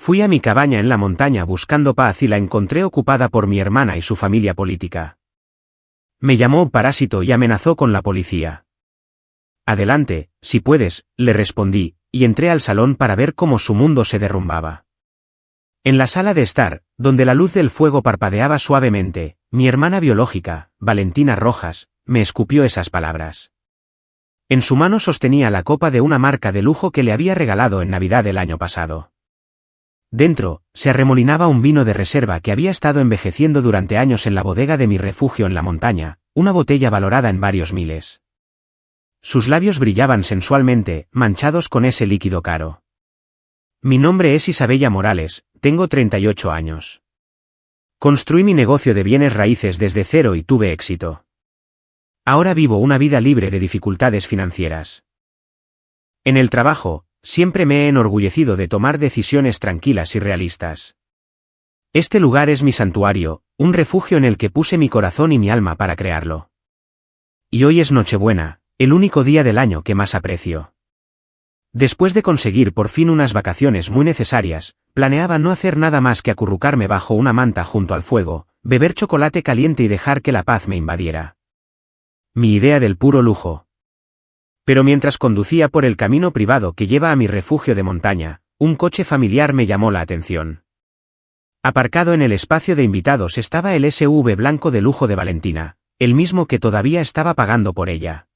Fui a mi cabaña en la montaña buscando paz y la encontré ocupada por mi hermana y su familia política. Me llamó parásito y amenazó con la policía. Adelante, si puedes, le respondí, y entré al salón para ver cómo su mundo se derrumbaba. En la sala de estar, donde la luz del fuego parpadeaba suavemente, mi hermana biológica, Valentina Rojas, me escupió esas palabras. En su mano sostenía la copa de una marca de lujo que le había regalado en Navidad del año pasado. Dentro, se arremolinaba un vino de reserva que había estado envejeciendo durante años en la bodega de mi refugio en la montaña, una botella valorada en varios miles. Sus labios brillaban sensualmente, manchados con ese líquido caro. Mi nombre es Isabella Morales, tengo 38 años. Construí mi negocio de bienes raíces desde cero y tuve éxito. Ahora vivo una vida libre de dificultades financieras. En el trabajo, siempre me he enorgullecido de tomar decisiones tranquilas y realistas. Este lugar es mi santuario, un refugio en el que puse mi corazón y mi alma para crearlo. Y hoy es Nochebuena, el único día del año que más aprecio. Después de conseguir por fin unas vacaciones muy necesarias, planeaba no hacer nada más que acurrucarme bajo una manta junto al fuego, beber chocolate caliente y dejar que la paz me invadiera. Mi idea del puro lujo. Pero mientras conducía por el camino privado que lleva a mi refugio de montaña, un coche familiar me llamó la atención. Aparcado en el espacio de invitados estaba el SUV blanco de lujo de Valentina, el mismo que todavía estaba pagando por ella.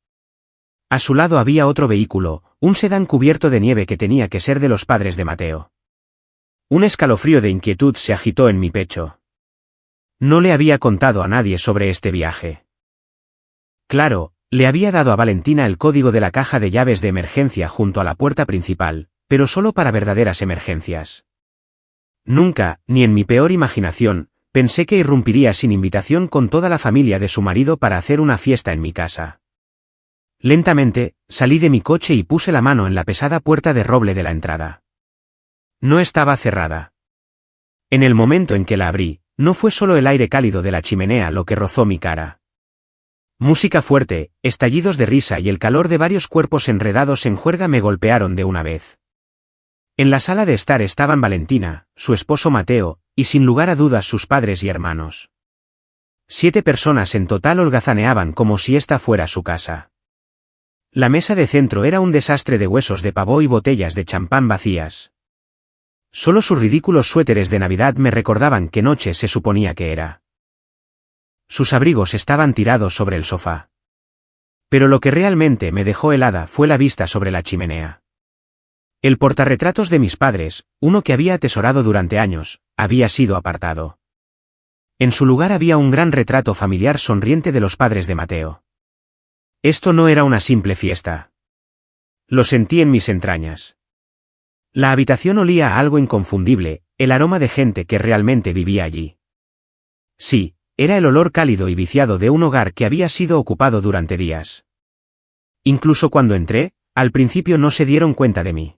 A su lado había otro vehículo, un sedán cubierto de nieve que tenía que ser de los padres de Mateo. Un escalofrío de inquietud se agitó en mi pecho. No le había contado a nadie sobre este viaje. Claro, le había dado a Valentina el código de la caja de llaves de emergencia junto a la puerta principal, pero solo para verdaderas emergencias. Nunca, ni en mi peor imaginación, pensé que irrumpiría sin invitación con toda la familia de su marido para hacer una fiesta en mi casa. Lentamente, salí de mi coche y puse la mano en la pesada puerta de roble de la entrada. No estaba cerrada. En el momento en que la abrí, no fue solo el aire cálido de la chimenea lo que rozó mi cara. Música fuerte, estallidos de risa y el calor de varios cuerpos enredados en juerga me golpearon de una vez. En la sala de estar estaban Valentina, su esposo Mateo, y sin lugar a dudas sus padres y hermanos. 7 personas en total holgazaneaban como si esta fuera su casa. La mesa de centro era un desastre de huesos de pavó y botellas de champán vacías. Solo sus ridículos suéteres de Navidad me recordaban qué noche se suponía que era. Sus abrigos estaban tirados sobre el sofá. Pero lo que realmente me dejó helada fue la vista sobre la chimenea. El portarretratos de mis padres, uno que había atesorado durante años, había sido apartado. En su lugar había un gran retrato familiar sonriente de los padres de Mateo. Esto no era una simple fiesta. Lo sentí en mis entrañas. La habitación olía a algo inconfundible, el aroma de gente que realmente vivía allí. Sí, era el olor cálido y viciado de un hogar que había sido ocupado durante días. Incluso cuando entré, al principio no se dieron cuenta de mí.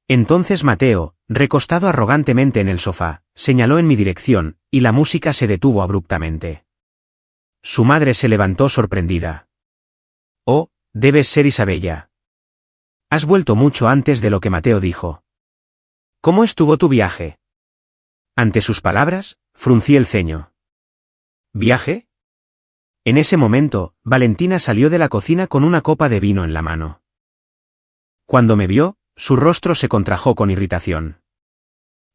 Entonces Mateo, recostado arrogantemente en el sofá, señaló en mi dirección, y la música se detuvo abruptamente. Su madre se levantó sorprendida. «Oh, debes ser Isabella. Has vuelto mucho antes de lo que Mateo dijo. ¿Cómo estuvo tu viaje?» Ante sus palabras, fruncí el ceño. ¿Viaje? En ese momento, Valentina salió de la cocina con una copa de vino en la mano. Cuando me vio, su rostro se contrajo con irritación.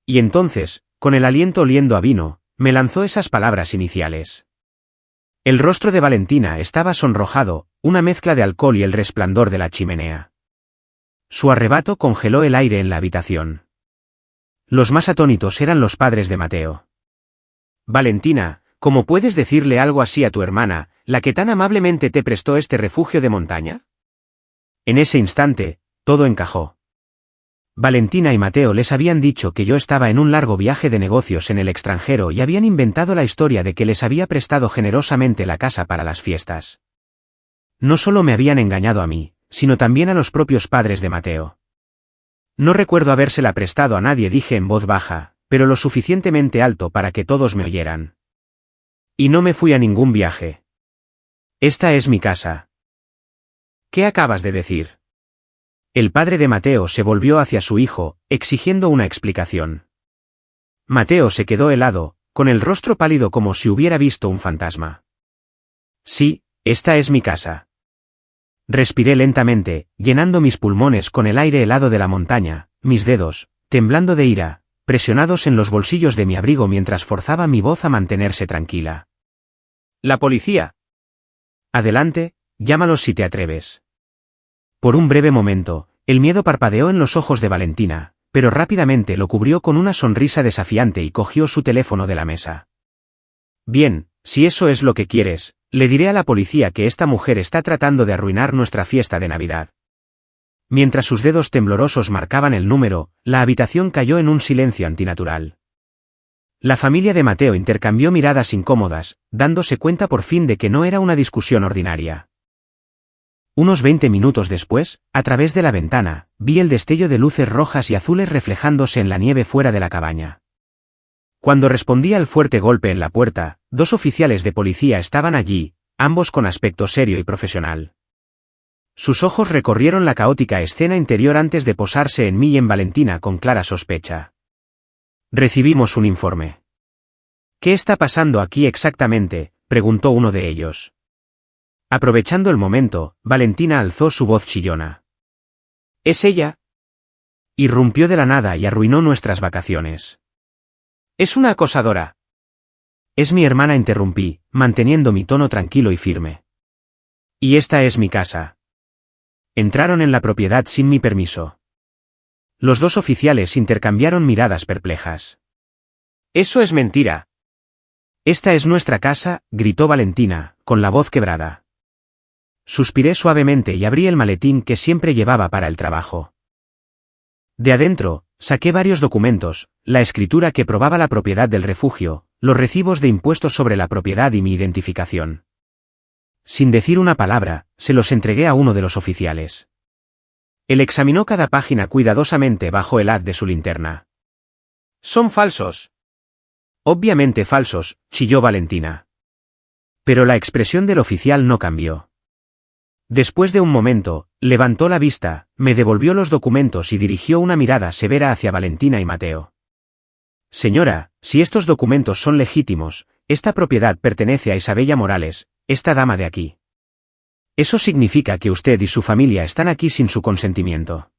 Y entonces, con el aliento oliendo a vino, me lanzó esas palabras iniciales. El rostro de Valentina estaba sonrojado, una mezcla de alcohol y el resplandor de la chimenea. Su arrebato congeló el aire en la habitación. Los más atónitos eran los padres de Mateo. Valentina, ¿cómo puedes decirle algo así a tu hermana, la que tan amablemente te prestó este refugio de montaña? En ese instante, todo encajó. Valentina y Mateo les habían dicho que yo estaba en un largo viaje de negocios en el extranjero y habían inventado la historia de que les había prestado generosamente la casa para las fiestas. No solo me habían engañado a mí, sino también a los propios padres de Mateo. No recuerdo habérsela prestado a nadie, dije en voz baja, pero lo suficientemente alto para que todos me oyeran. Y no me fui a ningún viaje. Esta es mi casa. ¿Qué acabas de decir? El padre de Mateo se volvió hacia su hijo, exigiendo una explicación. Mateo se quedó helado, con el rostro pálido como si hubiera visto un fantasma. Sí, esta es mi casa. Respiré lentamente, llenando mis pulmones con el aire helado de la montaña, mis dedos, temblando de ira, presionados en los bolsillos de mi abrigo mientras forzaba mi voz a mantenerse tranquila. La policía. Adelante, llámalos si te atreves. Por un breve momento, el miedo parpadeó en los ojos de Valentina, pero rápidamente lo cubrió con una sonrisa desafiante y cogió su teléfono de la mesa. Bien, si eso es lo que quieres, le diré a la policía que esta mujer está tratando de arruinar nuestra fiesta de Navidad. Mientras sus dedos temblorosos marcaban el número, la habitación cayó en un silencio antinatural. La familia de Mateo intercambió miradas incómodas, dándose cuenta por fin de que no era una discusión ordinaria. Unos 20 minutos después, a través de la ventana, vi el destello de luces rojas y azules reflejándose en la nieve fuera de la cabaña. Cuando respondí al fuerte golpe en la puerta, 2 oficiales de policía estaban allí, ambos con aspecto serio y profesional. Sus ojos recorrieron la caótica escena interior antes de posarse en mí y en Valentina con clara sospecha. Recibimos un informe. ¿Qué está pasando aquí exactamente?, preguntó uno de ellos. Aprovechando el momento, Valentina alzó su voz chillona. ¿Es ella? Irrumpió de la nada y arruinó nuestras vacaciones. Es una acosadora. Es mi hermana, interrumpí, manteniendo mi tono tranquilo y firme. Y esta es mi casa. Entraron en la propiedad sin mi permiso. Los 2 oficiales intercambiaron miradas perplejas. Eso es mentira. Esta es nuestra casa, gritó Valentina, con la voz quebrada. Suspiré suavemente y abrí el maletín que siempre llevaba para el trabajo. De adentro, saqué varios documentos, la escritura que probaba la propiedad del refugio, los recibos de impuestos sobre la propiedad y mi identificación. Sin decir una palabra, se los entregué a uno de los oficiales. Él examinó cada página cuidadosamente bajo el haz de su linterna. «Son falsos». «Obviamente falsos», chilló Valentina. Pero la expresión del oficial no cambió. Después de un momento, levantó la vista, me devolvió los documentos y dirigió una mirada severa hacia Valentina y Mateo. «Señora, si estos documentos son legítimos, esta propiedad pertenece a Isabella Morales, esta dama de aquí. Eso significa que usted y su familia están aquí sin su consentimiento.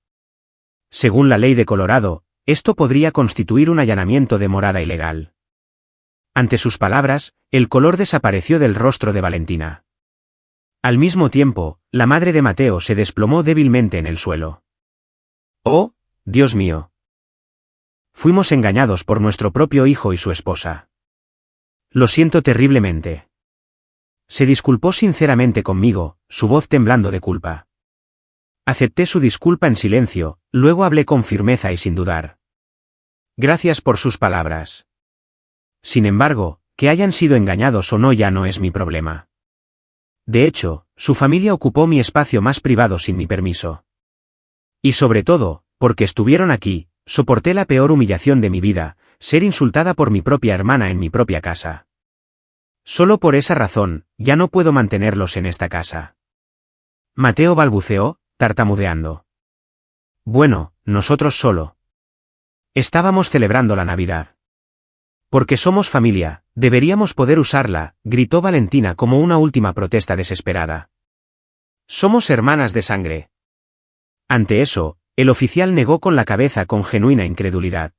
Según la ley de Colorado, esto podría constituir un allanamiento de morada ilegal». Ante sus palabras, el color desapareció del rostro de Valentina. Al mismo tiempo, la madre de Mateo se desplomó débilmente en el suelo. «Oh, Dios mío. Fuimos engañados por nuestro propio hijo y su esposa. Lo siento terriblemente». Se disculpó sinceramente conmigo, su voz temblando de culpa. Acepté su disculpa en silencio, luego hablé con firmeza y sin dudar. «Gracias por sus palabras. Sin embargo, que hayan sido engañados o no ya no es mi problema. De hecho, su familia ocupó mi espacio más privado sin mi permiso. Y sobre todo, porque estuvieron aquí, soporté la peor humillación de mi vida, ser insultada por mi propia hermana en mi propia casa. Solo por esa razón, ya no puedo mantenerlos en esta casa». Mateo balbuceó, tartamudeando. «Bueno, nosotros solo. Estábamos celebrando la Navidad. Porque somos familia, deberíamos poder usarla», gritó Valentina como una última protesta desesperada. «Somos hermanas de sangre». Ante eso, el oficial negó con la cabeza con genuina incredulidad.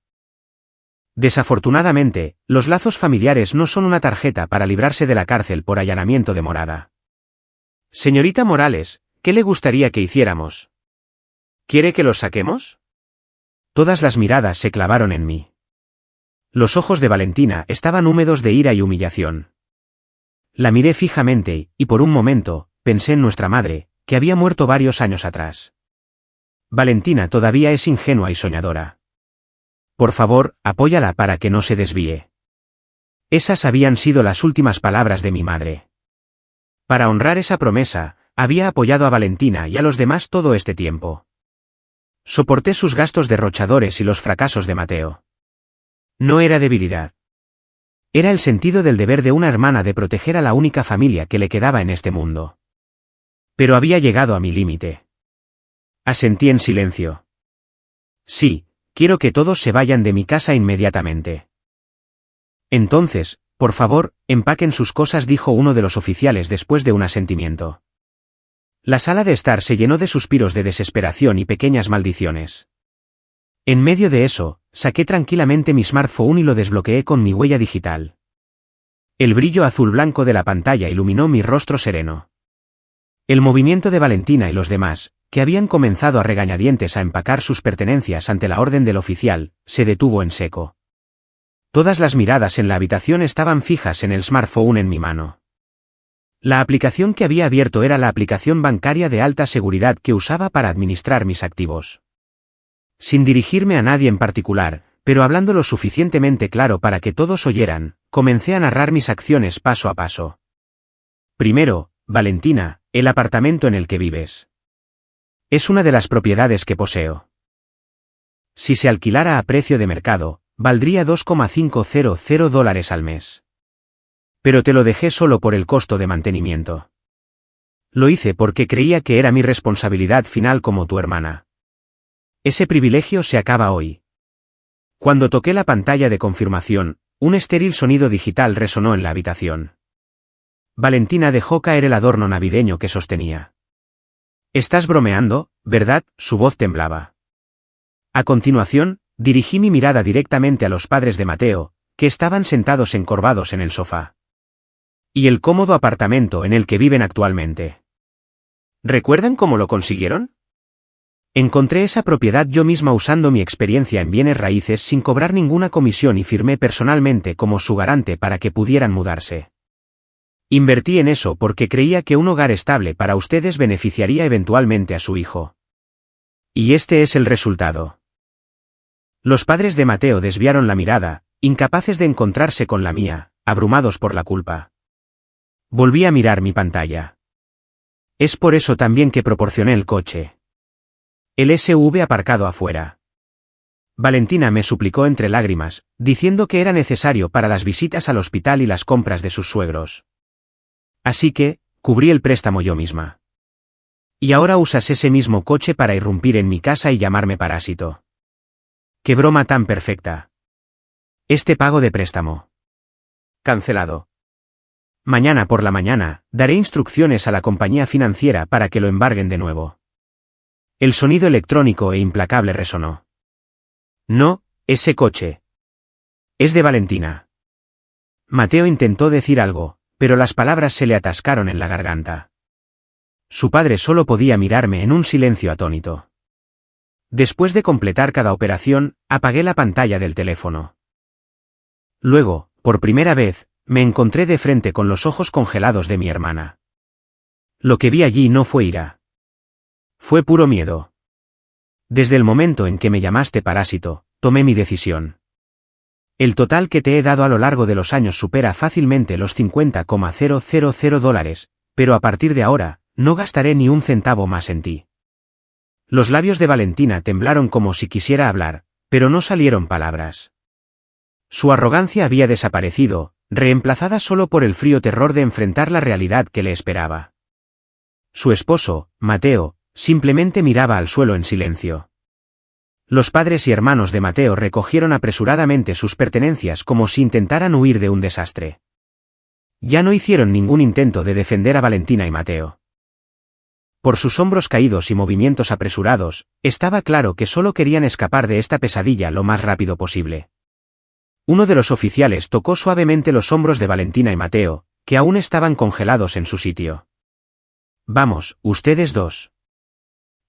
«Desafortunadamente, los lazos familiares no son una tarjeta para librarse de la cárcel por allanamiento de morada. Señorita Morales, ¿qué le gustaría que hiciéramos? ¿Quiere que los saquemos?» Todas las miradas se clavaron en mí. Los ojos de Valentina estaban húmedos de ira y humillación. La miré fijamente y, por un momento, pensé en nuestra madre, que había muerto varios años atrás. Valentina todavía es ingenua y soñadora. Por favor, apóyala para que no se desvíe. Esas habían sido las últimas palabras de mi madre. Para honrar esa promesa, había apoyado a Valentina y a los demás todo este tiempo. Soporté sus gastos derrochadores y los fracasos de Mateo. No era debilidad. Era el sentido del deber de una hermana de proteger a la única familia que le quedaba en este mundo. Pero había llegado a mi límite. Asentí en silencio. Sí, quiero que todos se vayan de mi casa inmediatamente. Entonces, por favor, empaquen sus cosas, dijo uno de los oficiales después de un asentimiento. La sala de estar se llenó de suspiros de desesperación y pequeñas maldiciones. En medio de eso, saqué tranquilamente mi smartphone y lo desbloqueé con mi huella digital. El brillo azul blanco de la pantalla iluminó mi rostro sereno. El movimiento de Valentina y los demás, que habían comenzado a regañadientes a empacar sus pertenencias ante la orden del oficial, se detuvo en seco. Todas las miradas en la habitación estaban fijas en el smartphone en mi mano. La aplicación que había abierto era la aplicación bancaria de alta seguridad que usaba para administrar mis activos. Sin dirigirme a nadie en particular, pero hablando lo suficientemente claro para que todos oyeran, comencé a narrar mis acciones paso a paso. Primero, Valentina, el apartamento en el que vives. Es una de las propiedades que poseo. Si se alquilara a precio de mercado, valdría $2,500 al mes. Pero te lo dejé solo por el costo de mantenimiento. Lo hice porque creía que era mi responsabilidad final como tu hermana. Ese privilegio se acaba hoy. Cuando toqué la pantalla de confirmación, un estéril sonido digital resonó en la habitación. Valentina dejó caer el adorno navideño que sostenía. Estás bromeando, ¿verdad? Su voz temblaba. A continuación, dirigí mi mirada directamente a los padres de Mateo, que estaban sentados encorvados en el sofá. Y el cómodo apartamento en el que viven actualmente. ¿Recuerdan cómo lo consiguieron? Encontré esa propiedad yo misma usando mi experiencia en bienes raíces sin cobrar ninguna comisión y firmé personalmente como su garante para que pudieran mudarse. Invertí en eso porque creía que un hogar estable para ustedes beneficiaría eventualmente a su hijo. Y este es el resultado. Los padres de Mateo desviaron la mirada, incapaces de encontrarse con la mía, abrumados por la culpa. Volví a mirar mi pantalla. Es por eso también que proporcioné el coche. El SUV aparcado afuera. Valentina me suplicó entre lágrimas, diciendo que era necesario para las visitas al hospital y las compras de sus suegros. Así que, cubrí el préstamo yo misma. Y ahora usas ese mismo coche para irrumpir en mi casa y llamarme parásito. ¡Qué broma tan perfecta! Este pago de préstamo. Cancelado. Mañana por la mañana, daré instrucciones a la compañía financiera para que lo embarguen de nuevo. El sonido electrónico e implacable resonó. No, ese coche. Es de Valentina. Mateo intentó decir algo, pero las palabras se le atascaron en la garganta. Su padre solo podía mirarme en un silencio atónito. Después de completar cada operación, apagué la pantalla del teléfono. Luego, por primera vez, me encontré de frente con los ojos congelados de mi hermana. Lo que vi allí no fue ira. Fue puro miedo. Desde el momento en que me llamaste parásito, tomé mi decisión. El total que te he dado a lo largo de los años supera fácilmente los $50,000, pero a partir de ahora, no gastaré ni un centavo más en ti. Los labios de Valentina temblaron como si quisiera hablar, pero no salieron palabras. Su arrogancia había desaparecido, reemplazada solo por el frío terror de enfrentar la realidad que le esperaba. Su esposo, Mateo, simplemente miraba al suelo en silencio. Los padres y hermanos de Mateo recogieron apresuradamente sus pertenencias como si intentaran huir de un desastre. Ya no hicieron ningún intento de defender a Valentina y Mateo. Por sus hombros caídos y movimientos apresurados, estaba claro que solo querían escapar de esta pesadilla lo más rápido posible. Uno de los oficiales tocó suavemente los hombros de Valentina y Mateo, que aún estaban congelados en su sitio. Vamos, ustedes dos.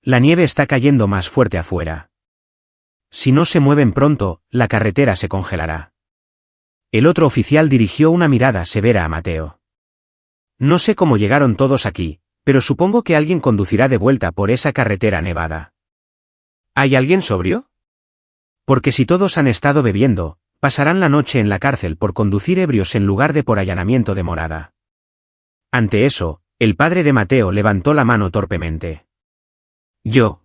La nieve está cayendo más fuerte afuera. Si no se mueven pronto, la carretera se congelará. El otro oficial dirigió una mirada severa a Mateo. No sé cómo llegaron todos aquí, pero supongo que alguien conducirá de vuelta por esa carretera nevada. ¿Hay alguien sobrio? Porque si todos han estado bebiendo, pasarán la noche en la cárcel por conducir ebrios en lugar de por allanamiento de morada. Ante eso, el padre de Mateo levantó la mano torpemente. Yo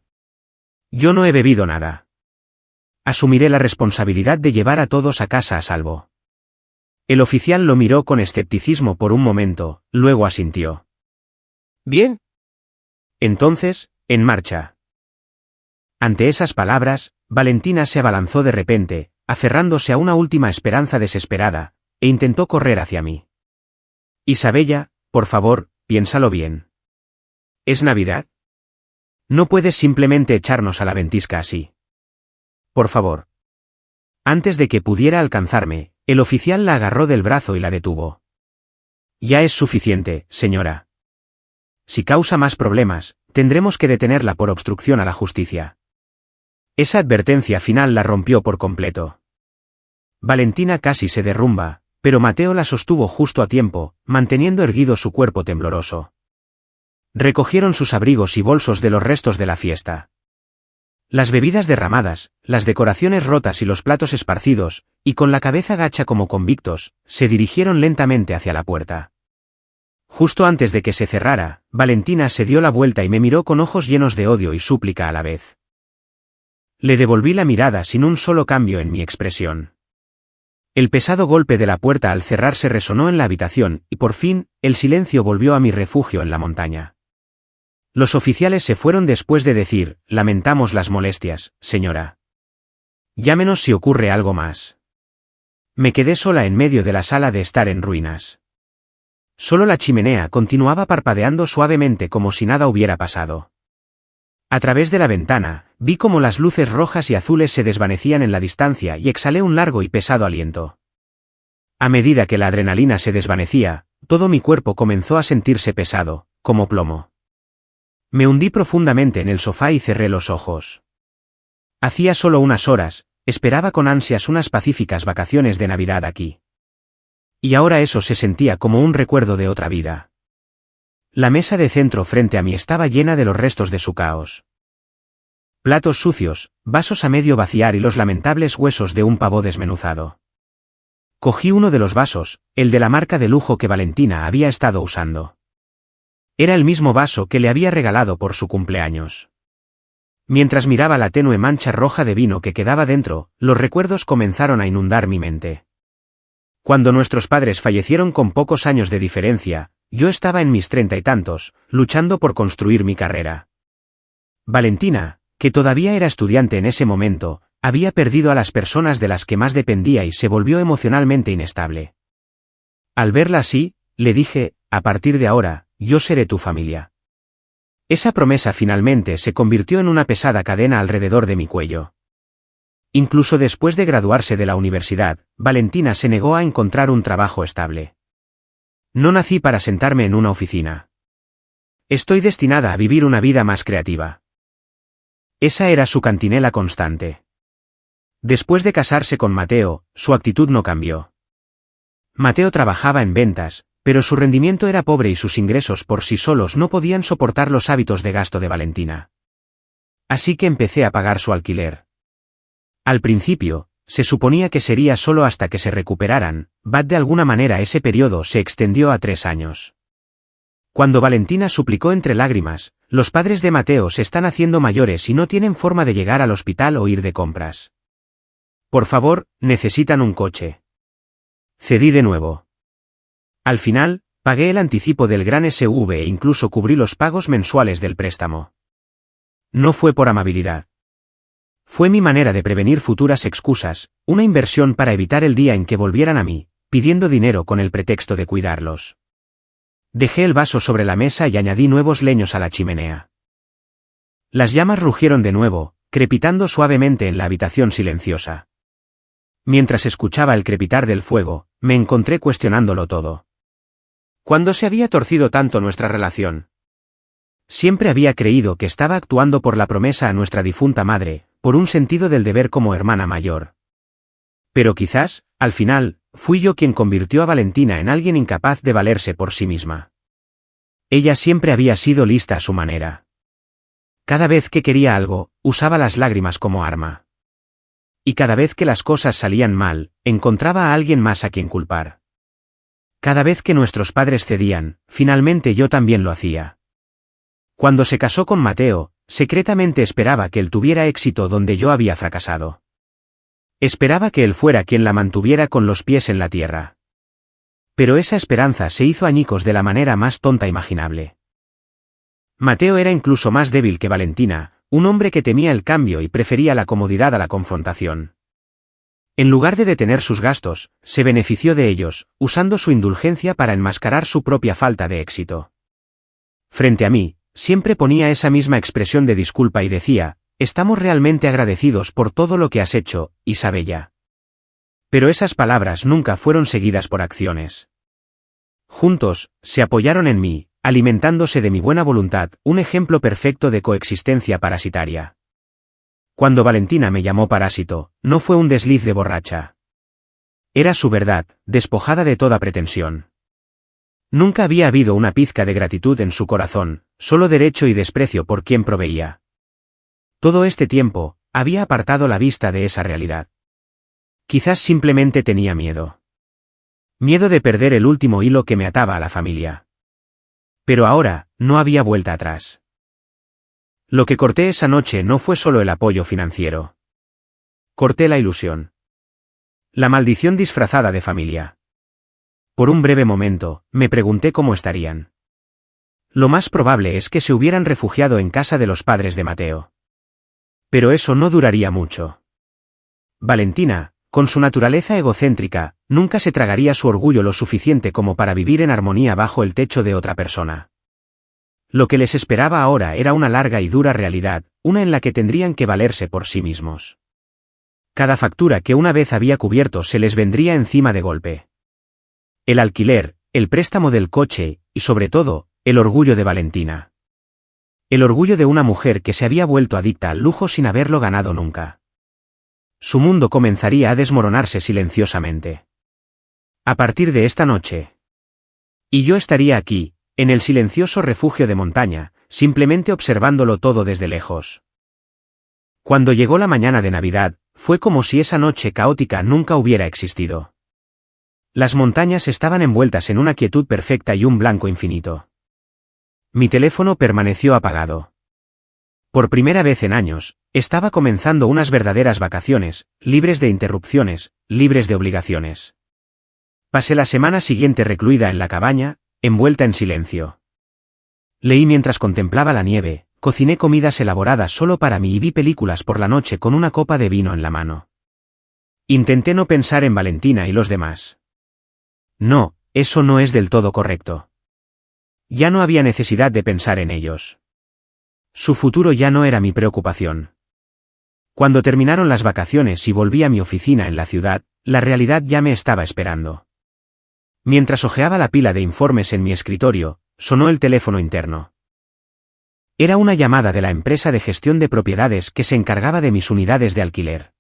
no he bebido nada. Asumiré la responsabilidad de llevar a todos a casa a salvo. El oficial lo miró con escepticismo por un momento, luego asintió. Bien. Entonces, en marcha. Ante esas palabras, Valentina se abalanzó de repente, aferrándose a una última esperanza desesperada, e intentó correr hacia mí. Isabella, por favor, piénsalo bien. ¿Es Navidad? No puedes simplemente echarnos a la ventisca así. Por favor. Antes de que pudiera alcanzarme, el oficial la agarró del brazo y la detuvo. Ya es suficiente, señora. Si causa más problemas, tendremos que detenerla por obstrucción a la justicia. Esa advertencia final la rompió por completo. Valentina casi se derrumba, pero Mateo la sostuvo justo a tiempo, manteniendo erguido su cuerpo tembloroso. Recogieron sus abrigos y bolsos de los restos de la fiesta. Las bebidas derramadas, las decoraciones rotas y los platos esparcidos, y con la cabeza gacha como convictos, se dirigieron lentamente hacia la puerta. Justo antes de que se cerrara, Valentina se dio la vuelta y me miró con ojos llenos de odio y súplica a la vez. Le devolví la mirada sin un solo cambio en mi expresión. El pesado golpe de la puerta al cerrarse resonó en la habitación y por fin, el silencio volvió a mi refugio en la montaña. Los oficiales se fueron después de decir, lamentamos las molestias, señora. Llámenos si ocurre algo más. Me quedé sola en medio de la sala de estar en ruinas. Solo la chimenea continuaba parpadeando suavemente como si nada hubiera pasado. A través de la ventana, vi cómo las luces rojas y azules se desvanecían en la distancia y exhalé un largo y pesado aliento. A medida que la adrenalina se desvanecía, todo mi cuerpo comenzó a sentirse pesado, como plomo. Me hundí profundamente en el sofá y cerré los ojos. Hacía solo unas horas, esperaba con ansias unas pacíficas vacaciones de Navidad aquí. Y ahora eso se sentía como un recuerdo de otra vida. La mesa de centro frente a mí estaba llena de los restos de su caos. Platos sucios, vasos a medio vaciar y los lamentables huesos de un pavo desmenuzado. Cogí uno de los vasos, el de la marca de lujo que Valentina había estado usando. Era el mismo vaso que le había regalado por su cumpleaños. Mientras miraba la tenue mancha roja de vino que quedaba dentro, los recuerdos comenzaron a inundar mi mente. Cuando nuestros padres fallecieron con pocos años de diferencia, yo estaba en mis 30 y tantos, luchando por construir mi carrera. Valentina, que todavía era estudiante en ese momento, había perdido a las personas de las que más dependía y se volvió emocionalmente inestable. Al verla así, le dije, a partir de ahora, yo seré tu familia. Esa promesa finalmente se convirtió en una pesada cadena alrededor de mi cuello. Incluso después de graduarse de la universidad, Valentina se negó a encontrar un trabajo estable. No nací para sentarme en una oficina. Estoy destinada a vivir una vida más creativa. Esa era su cantinela constante. Después de casarse con Mateo, su actitud no cambió. Mateo trabajaba en ventas, pero su rendimiento era pobre y sus ingresos por sí solos no podían soportar los hábitos de gasto de Valentina. Así que empecé a pagar su alquiler. Al principio, se suponía que sería solo hasta que se recuperaran, de alguna manera ese periodo se extendió a 3 años. Cuando Valentina suplicó entre lágrimas, los padres de Mateo se están haciendo mayores y no tienen forma de llegar al hospital o ir de compras. Por favor, necesitan un coche. Cedí de nuevo. Al final, pagué el anticipo del gran SUV e incluso cubrí los pagos mensuales del préstamo. No fue por amabilidad. Fue mi manera de prevenir futuras excusas, una inversión para evitar el día en que volvieran a mí, pidiendo dinero con el pretexto de cuidarlos. Dejé el vaso sobre la mesa y añadí nuevos leños a la chimenea. Las llamas rugieron de nuevo, crepitando suavemente en la habitación silenciosa. Mientras escuchaba el crepitar del fuego, me encontré cuestionándolo todo. ¿Cuándo se había torcido tanto nuestra relación? Siempre había creído que estaba actuando por la promesa a nuestra difunta madre, por un sentido del deber como hermana mayor. Pero quizás, al final, fui yo quien convirtió a Valentina en alguien incapaz de valerse por sí misma. Ella siempre había sido lista a su manera. Cada vez que quería algo, usaba las lágrimas como arma. Y cada vez que las cosas salían mal, encontraba a alguien más a quien culpar. Cada vez que nuestros padres cedían, finalmente yo también lo hacía. Cuando se casó con Mateo, secretamente esperaba que él tuviera éxito donde yo había fracasado. Esperaba que él fuera quien la mantuviera con los pies en la tierra. Pero esa esperanza se hizo añicos de la manera más tonta imaginable. Mateo era incluso más débil que Valentina, un hombre que temía el cambio y prefería la comodidad a la confrontación. En lugar de detener sus gastos, se benefició de ellos, usando su indulgencia para enmascarar su propia falta de éxito. Frente a mí, siempre ponía esa misma expresión de disculpa y decía: «Estamos realmente agradecidos por todo lo que has hecho, Isabella». Pero esas palabras nunca fueron seguidas por acciones. Juntos, se apoyaron en mí, alimentándose de mi buena voluntad, un ejemplo perfecto de coexistencia parasitaria. Cuando Valentina me llamó parásito, no fue un desliz de borracha. Era su verdad, despojada de toda pretensión. Nunca había habido una pizca de gratitud en su corazón, solo derecho y desprecio por quien proveía. Todo este tiempo, había apartado la vista de esa realidad. Quizás simplemente tenía miedo. Miedo de perder el último hilo que me ataba a la familia. Pero ahora, no había vuelta atrás. Lo que corté esa noche no fue solo el apoyo financiero. Corté la ilusión. La maldición disfrazada de familia. Por un breve momento, me pregunté cómo estarían. Lo más probable es que se hubieran refugiado en casa de los padres de Mateo. Pero eso no duraría mucho. Valentina, con su naturaleza egocéntrica, nunca se tragaría su orgullo lo suficiente como para vivir en armonía bajo el techo de otra persona. Lo que les esperaba ahora era una larga y dura realidad, una en la que tendrían que valerse por sí mismos. Cada factura que una vez había cubierto se les vendría encima de golpe. El alquiler, el préstamo del coche, y sobre todo, el orgullo de Valentina. El orgullo de una mujer que se había vuelto adicta al lujo sin haberlo ganado nunca. Su mundo comenzaría a desmoronarse silenciosamente. A partir de esta noche. Y yo estaría aquí, en el silencioso refugio de montaña, simplemente observándolo todo desde lejos. Cuando llegó la mañana de Navidad, fue como si esa noche caótica nunca hubiera existido. Las montañas estaban envueltas en una quietud perfecta y un blanco infinito. Mi teléfono permaneció apagado. Por primera vez en años, estaba comenzando unas verdaderas vacaciones, libres de interrupciones, libres de obligaciones. Pasé la semana siguiente recluida en la cabaña, envuelta en silencio. Leí mientras contemplaba la nieve, cociné comidas elaboradas solo para mí y vi películas por la noche con una copa de vino en la mano. Intenté no pensar en Valentina y los demás. No, eso no es del todo correcto. Ya no había necesidad de pensar en ellos. Su futuro ya no era mi preocupación. Cuando terminaron las vacaciones y volví a mi oficina en la ciudad, la realidad ya me estaba esperando. Mientras hojeaba la pila de informes en mi escritorio, sonó el teléfono interno. Era una llamada de la empresa de gestión de propiedades que se encargaba de mis unidades de alquiler.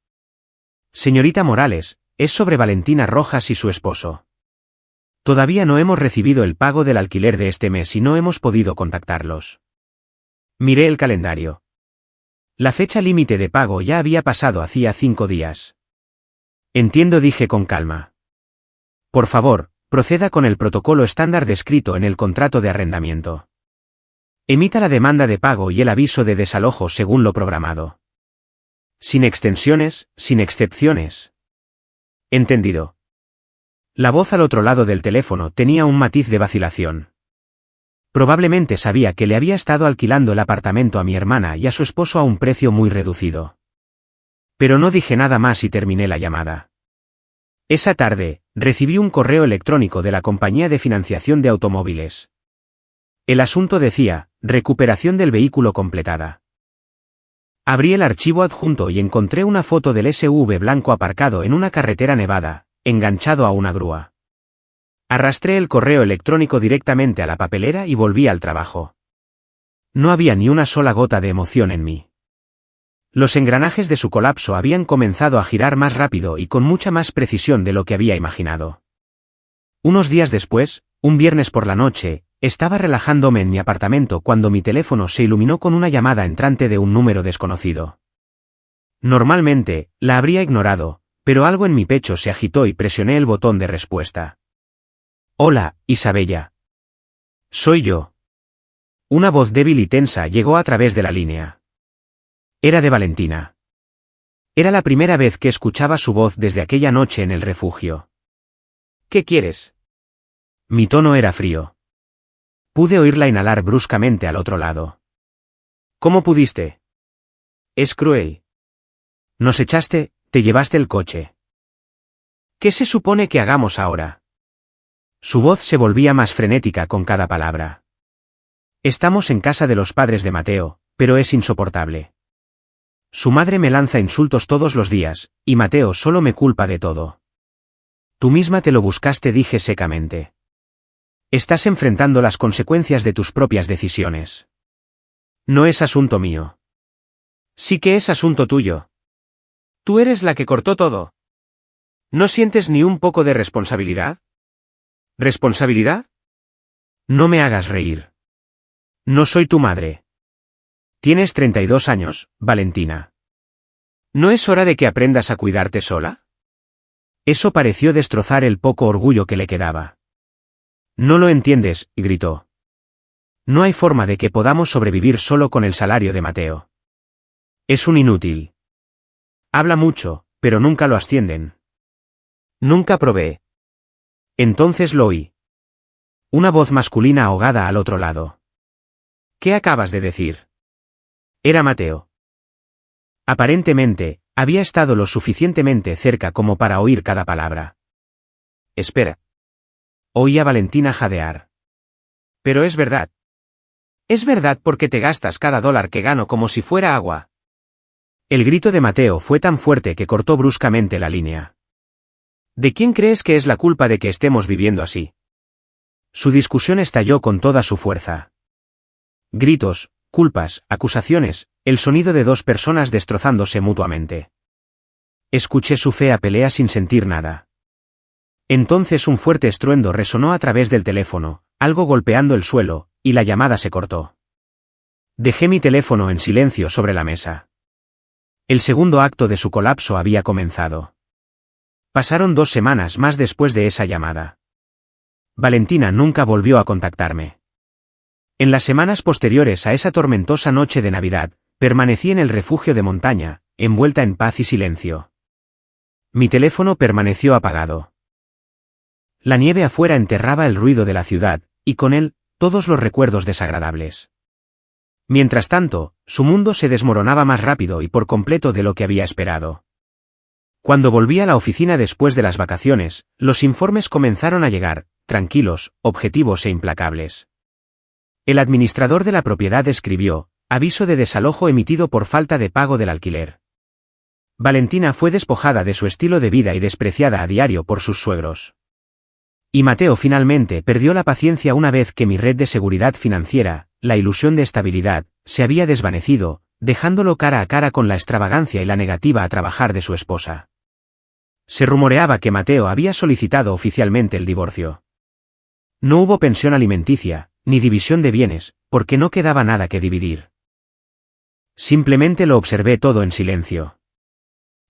Señorita Morales, es sobre Valentina Rojas y su esposo. Todavía no hemos recibido el pago del alquiler de este mes y no hemos podido contactarlos. Miré el calendario. La fecha límite de pago ya había pasado hacía 5 días. Entiendo, dije con calma. Por favor, proceda con el protocolo estándar descrito en el contrato de arrendamiento. Emita la demanda de pago y el aviso de desalojo según lo programado. Sin extensiones, sin excepciones. Entendido. La voz al otro lado del teléfono tenía un matiz de vacilación. Probablemente sabía que le había estado alquilando el apartamento a mi hermana y a su esposo a un precio muy reducido. Pero no dije nada más y terminé la llamada. Esa tarde, recibí un correo electrónico de la compañía de financiación de automóviles. El asunto decía: recuperación del vehículo completada. Abrí el archivo adjunto y encontré una foto del SUV blanco aparcado en una carretera nevada, enganchado a una grúa. Arrastré el correo electrónico directamente a la papelera y volví al trabajo. No había ni una sola gota de emoción en mí. Los engranajes de su colapso habían comenzado a girar más rápido y con mucha más precisión de lo que había imaginado. Unos días después, un viernes por la noche, estaba relajándome en mi apartamento cuando mi teléfono se iluminó con una llamada entrante de un número desconocido. Normalmente, la habría ignorado, pero algo en mi pecho se agitó y presioné el botón de respuesta. Hola, Isabella. Soy yo. Una voz débil y tensa llegó a través de la línea. Era de Valentina. Era la primera vez que escuchaba su voz desde aquella noche en el refugio. ¿Qué quieres? Mi tono era frío. Pude oírla inhalar bruscamente al otro lado. ¿Cómo pudiste? Es cruel. Nos echaste, te llevaste el coche. ¿Qué se supone que hagamos ahora? Su voz se volvía más frenética con cada palabra. Estamos en casa de los padres de Mateo, pero es insoportable. Su madre me lanza insultos todos los días, y Mateo solo me culpa de todo. Tú misma te lo buscaste, dije secamente. Estás enfrentando las consecuencias de tus propias decisiones. No es asunto mío. Sí que es asunto tuyo. Tú eres la que cortó todo. ¿No sientes ni un poco de responsabilidad? ¿Responsabilidad? No me hagas reír. No soy tu madre. Tienes 32 años, Valentina. ¿No es hora de que aprendas a cuidarte sola? Eso pareció destrozar el poco orgullo que le quedaba. No lo entiendes, gritó. No hay forma de que podamos sobrevivir solo con el salario de Mateo. Es un inútil. Habla mucho, pero nunca lo ascienden. Nunca probé. Entonces lo oí. Una voz masculina ahogada al otro lado. ¿Qué acabas de decir? Era Mateo. Aparentemente, había estado lo suficientemente cerca como para oír cada palabra. Espera. Oí a Valentina jadear. Pero es verdad. Es verdad porque te gastas cada dólar que gano como si fuera agua. El grito de Mateo fue tan fuerte que cortó bruscamente la línea. ¿De quién crees que es la culpa de que estemos viviendo así? Su discusión estalló con toda su fuerza. Gritos, culpas, acusaciones, el sonido de dos personas destrozándose mutuamente. Escuché su fea pelea sin sentir nada. Entonces un fuerte estruendo resonó a través del teléfono, algo golpeando el suelo, y la llamada se cortó. Dejé mi teléfono en silencio sobre la mesa. El segundo acto de su colapso había comenzado. Pasaron 2 semanas más después de esa llamada. Valentina nunca volvió a contactarme. En las semanas posteriores a esa tormentosa noche de Navidad, permanecí en el refugio de montaña, envuelta en paz y silencio. Mi teléfono permaneció apagado. La nieve afuera enterraba el ruido de la ciudad, y con él, todos los recuerdos desagradables. Mientras tanto, su mundo se desmoronaba más rápido y por completo de lo que había esperado. Cuando volví a la oficina después de las vacaciones, los informes comenzaron a llegar, tranquilos, objetivos e implacables. El administrador de la propiedad escribió: aviso de desalojo emitido por falta de pago del alquiler. Valentina fue despojada de su estilo de vida y despreciada a diario por sus suegros. Y Mateo finalmente perdió la paciencia una vez que mi red de seguridad financiera, la ilusión de estabilidad, se había desvanecido, dejándolo cara a cara con la extravagancia y la negativa a trabajar de su esposa. Se rumoreaba que Mateo había solicitado oficialmente el divorcio. No hubo pensión alimenticia, ni división de bienes, porque no quedaba nada que dividir. Simplemente lo observé todo en silencio.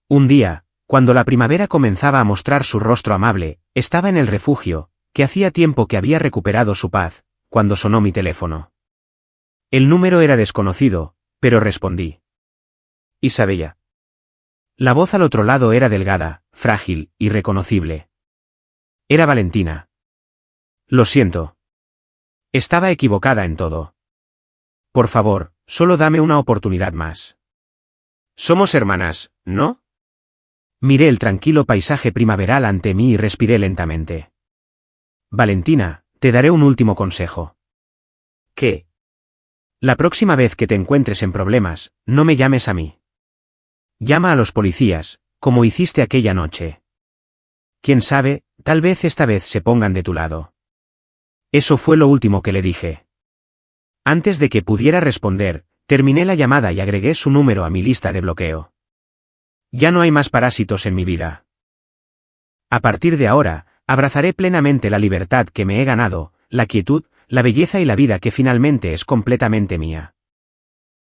Un día, cuando la primavera comenzaba a mostrar su rostro amable, estaba en el refugio, que hacía tiempo que había recuperado su paz, cuando sonó mi teléfono. El número era desconocido, pero respondí. Isabella. La voz al otro lado era delgada, frágil, irreconocible. Era Valentina. Lo siento. Estaba equivocada en todo. Por favor, solo dame una oportunidad más. Somos hermanas, ¿no? Miré el tranquilo paisaje primaveral ante mí y respiré lentamente. Valentina, te daré un último consejo. ¿Qué? La próxima vez que te encuentres en problemas, no me llames a mí. Llama a los policías, como hiciste aquella noche. Quién sabe, tal vez esta vez se pongan de tu lado. Eso fue lo último que le dije. Antes de que pudiera responder, terminé la llamada y agregué su número a mi lista de bloqueo. Ya no hay más parásitos en mi vida. A partir de ahora, abrazaré plenamente la libertad que me he ganado, la quietud, la belleza y la vida que finalmente es completamente mía.